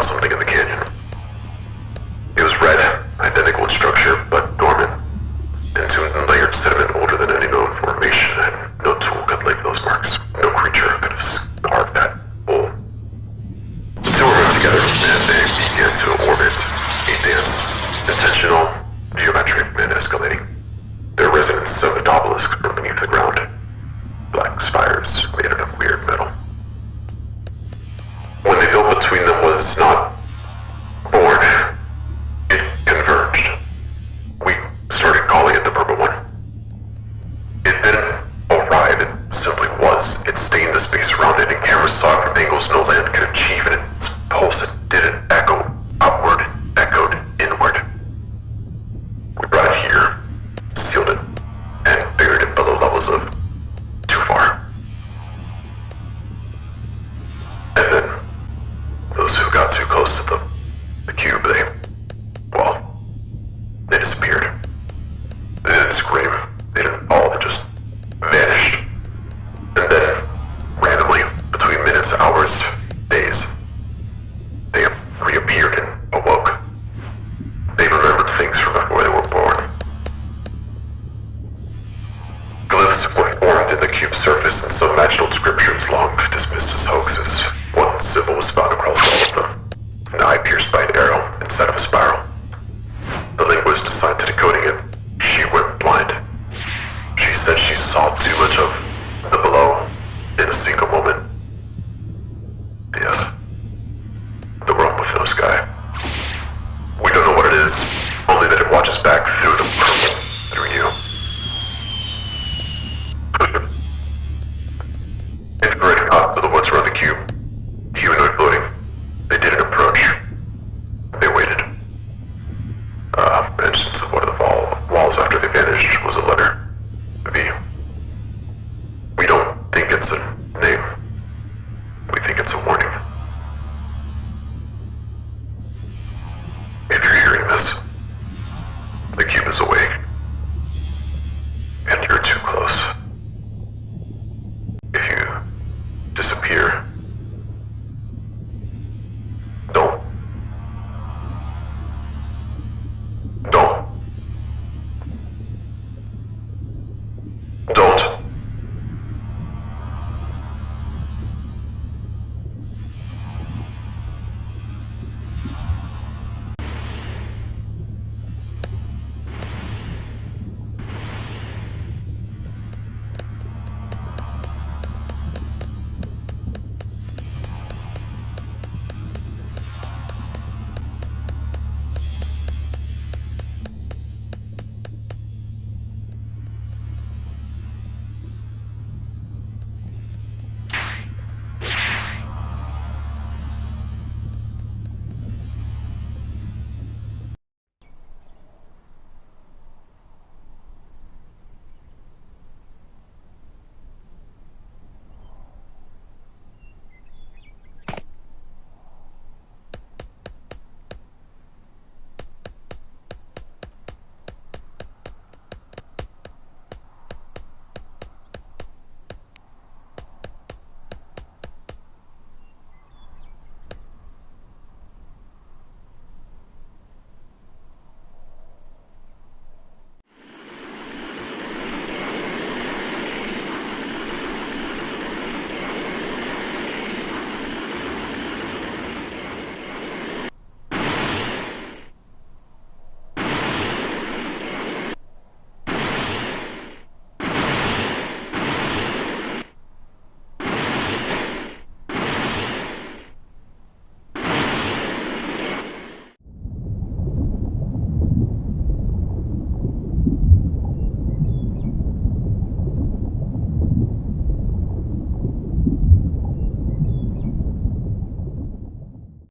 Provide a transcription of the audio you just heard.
something in the canyon. It was red, identical in structure, but dormant. Entombed in layered sediment older than any known formation, and no tool could leave those marks. No creature could have carved that hole. The two were put together, and they began to orbit, a dance, intentional, geometric, and escalating. Their resonance of obelisks from beneath the ground. Black spires made out of weird metal. When the hill between them was not born, it converged. We started calling it the purple one. It didn't arrive, it simply was. It stained the space around it, and cameras saw it from angles no land could achieve, and its pulse, it didn't echo outward, it echoed inward. We brought it here, sealed it, and buried it below levels of too far. And then, those who got too close to the cube, they disappeared. They didn't scream, they didn't fall, they just vanished. And then, randomly, between minutes, hours, days, they reappeared and awoke. They remembered things from before they were born. Glyphs were formed in the cube's surface, and some matched-old scriptures long dismissed as hoaxes. One symbol was found across all of them, an eye pierced by an arrow inside of a spiral. The linguist assigned to decoding it, she went blind. She said she saw too much of the below in a single moment. The realm with no sky.